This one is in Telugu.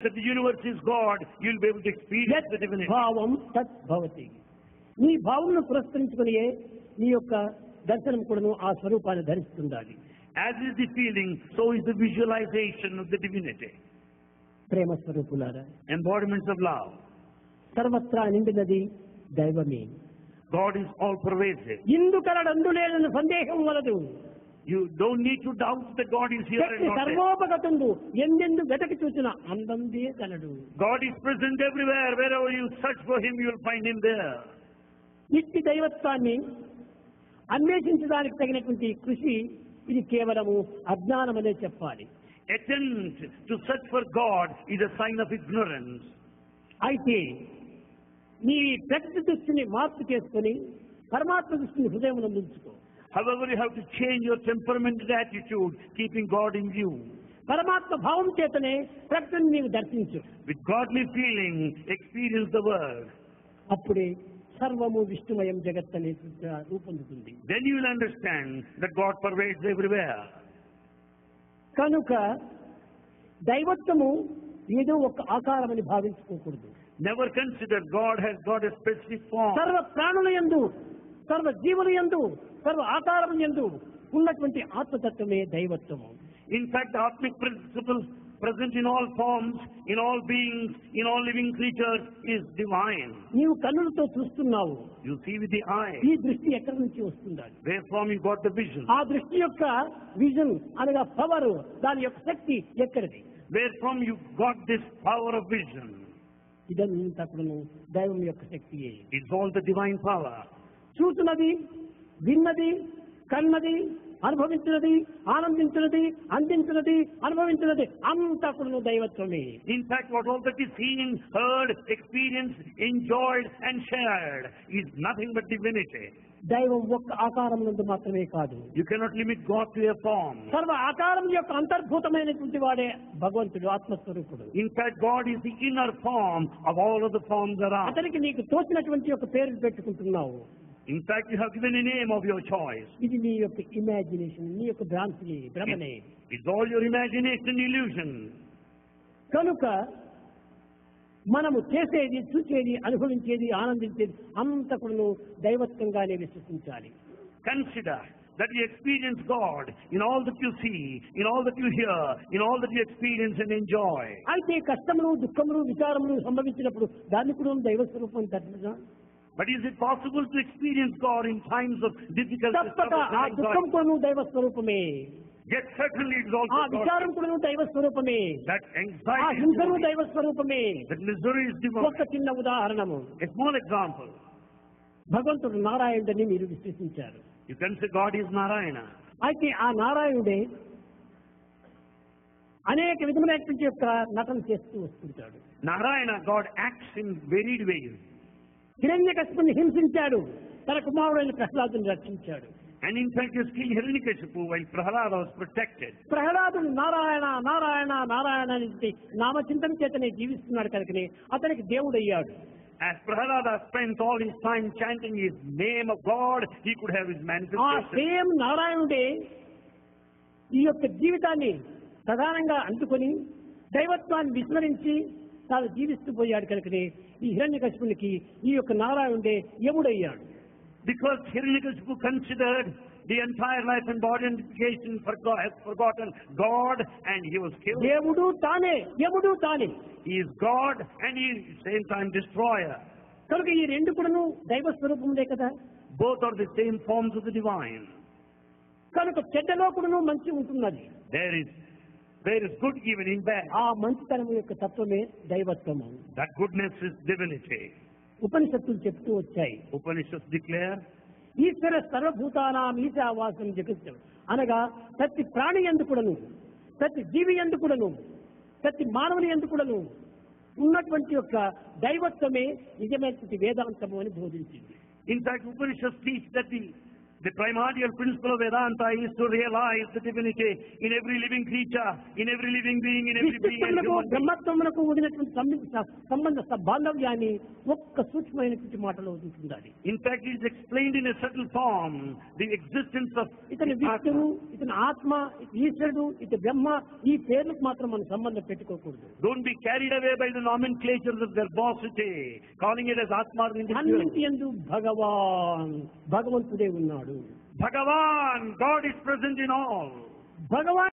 that the universe is God, you'll be able to experience the divinity. భావం తత్ భవతి. నీ భావమును పురస్కరించుకుని నీ యొక్క దర్శనం కూడాను ఆ స్వరూపాన్ని ధరిస్తుండాలి. As is the feeling, so is the visualization of the divinity. ప్రేమ స్వరూపులారా, Embodiments of love. సర్వత్రా నిండినది దైవమే. God is all pervasive. ఇందు కలడందు లేదని సందేహం వలదు. You don't need to doubt that God is here and Shakti not there. సర్వోపగతుండు ఎందెందు వెతకి చూసిన అందందే కలడు. God is present everywhere. Wherever you search for Him, you will find Him there. ఇట్టి దైవత్వాన్ని అన్వేషించడానికి తగినటువంటి కృషి ఇది కేవలము అజ్ఞానమనే చెప్పాలి. Attempt to search for God is a sign of ignorance. అయితే నీ ప్రకృతి దృష్టిని మార్పు చేసుకుని పరమాత్మ దృష్టిని హృదయంలో ఉంచుకో. However, you have to change your temperament and attitude, keeping God in view. పరమాత్మ భావం చేతనే ప్రకృతిని నీవు దర్శించు. With godly feeling, experience the world. అప్పుడే సర్వము విష్ణుమయం జగత్ అనే రూపొందుతుంది. Then you will understand that God pervades everywhere. కనుక దైవత్వము ఏదో ఒక ఆకారమని భావించుకోకూడదు. Never consider God has got a specific form. సర్వ ప్రాణుల యందు, సర్వ జీవుల యందు, సర్వ ఆకారం యందు ఉన్నటువంటి ఆత్మతత్వమే దైవత్వము. In fact, the Atmic principle present in all forms, in all beings, in all living creatures is divine. నీవు కన్నులతో చూస్తున్నావు. You see with the eye. ఈ దృష్టి ఎక్కడి నుంచి వస్తుందని. Where from you got the vision? ఆ దృష్టి యొక్క విజన్ అనగా పవర్, దాని యొక్క శక్తి ఎక్కడిది? Where from you got this power of vision? ఇదంతా కూడా దైవం యొక్క శక్తియే. It's all the divine power. చూసినది, విన్నది, కన్నది, అనుభవించినది, ఆనందించినది, అందించినది, అనుభవించినది అంతా కూడా దైవత్వమే. In fact, what all that is seen, heard, experienced, enjoyed and shared is nothing but divinity. దైవం ఒక్క ఆకారం నందు మాత్రమే కాదు. You cannot limit God to a form. సర్వ ఆకారం యొక్క అంతర్భూతమైనటువంటి వాడే భగవంతుడు, ఆత్మస్వరూపుడు. In fact, God is the inner form of all of the forms around. అతనికి నీకు తోచినటువంటి ఒక పేరు పెట్టుకుంటున్నావు. In fact, you have given a name of your choice. ఇది నీ యొక్క ఇమాజినేషన్, నీ యొక్క భ్రాంతి, భ్రమనే. It's all your imagination illusion. కనుక మనము చేసేది, చూసేది, అనుభవించేది, ఆనందించేది అంతా కూడా దైవత్వంగానే విశ్వసించాలి. Consider that you experience God in all that you see, in all that you hear, in all that you experience and enjoy. అయితే కష్టములు, దుఃఖములు, విచారములు సంభవించినప్పుడు దాన్ని కూడా దైవ స్వరూపం తట్టుగా. But is it possible to experience God in times of difficulty? తప్పక ఆ దుఃఖం కూడా దైవ స్వరూపమే. Yes, certainly it is ఆ also విచారం God. కూడా దైవ స్వరూపమే. That ఆ anxiety is హింసను divine. దైవ స్వరూపమే. That misery is divine. ఒక చిన్న ఉదాహరణము. A small example. భగవంతుడు నారాయణుడని మీరు విశ్వసించారు. You can say God is Narayana. అయితే ఆ నారాయణుడే అనేక విధములైనటువంటి యొక్క నటన చేస్తూ వస్తుంటాడు. Narayana, God acts in varied ways. హిరణ్యకశిపుని హింసించాడు, తన కుమారుడైన ప్రహ్లాదుని రక్షించాడు. And in fact, you killed Hiranyakashipu while Prahlada was protected. ప్రహ్లాదుడు నారాయణ నారాయణ నారాయణ అని నామచింతన చేతనే జీవిస్తున్నాడు కనుకనే అతనికి దేవుడయ్యాడు. As Prahlada spent all his time chanting his name of God, he could have his ఆ manifestation. సేమ్ నారాయణుడే ఈ యొక్క జీవితాన్ని ప్రధానంగా అందుకొని దైవత్వాన్ని విస్మరించి తాను జీవిస్తూ పోయాడు కనుకనే ఈ హిరణ్యకశిపునికి ఈ యొక్క నారాయణుడే యముడయ్యాడు. Because Hiranyakashipu considered the entire life and body identification has forgotten God and he was killed. దేవుడు తానే, యముడు తానే. He is God and he is at the same time destroyer. కనుక ఈ రెండు కూడాను దైవ స్వరూపములే కదా. Both are the same forms of the divine. కనుక చెడ్డలో కూడాను మంచి ఉంటున్నది. There is good even in bad. ఆ మంచితనం యొక్క తత్వమే దైవత్వము. That goodness is divinity. ఉపనిషత్తులు చెప్తూ వచ్చాయి. Upanishads declare, ఈశ్వర సర్వభూతానాం ఈశావాసం జగత్యం అనగా ప్రతి ప్రాణి యందు కూడాను, ప్రతి జీవి యందు కూడాను, ప్రతి మానవుని యందు కూడాను ఉన్నటువంటి యొక్క దైవత్వమే నిజమైనటువంటి వేదాంతము అని బోధించింది. in fact, Upanishads teach that the The primordial principle of Vedanta is to realize the divinity in every living creature, in every living being, in every being and విశ్వమునకు human being. బ్రహ్మత్వమునకు ఉన్నటువంటి సంబంధ బాంధవ్యాన్ని ఒక్క సూక్ష్మమైనటువంటి మాటలో ఉంటుండాలి. In fact, it is explained in a subtle form, the existence of ఇతని విష్ణువు, ఇతని ఆత్మ, ఈశ్వరుడు, ఇతని బ్రహ్మ, ఈ పేర్లకు మాత్రం మనం సంబంధం పెట్టుకోకూడదు. Don't be carried away by the nomenclatures of verbosity, calling it as Atma or individual. అన్నింటి యందు భగవాన్, భగవంతుడే ఉన్నాడు. Bhagavan, God is present in all. Bhagavan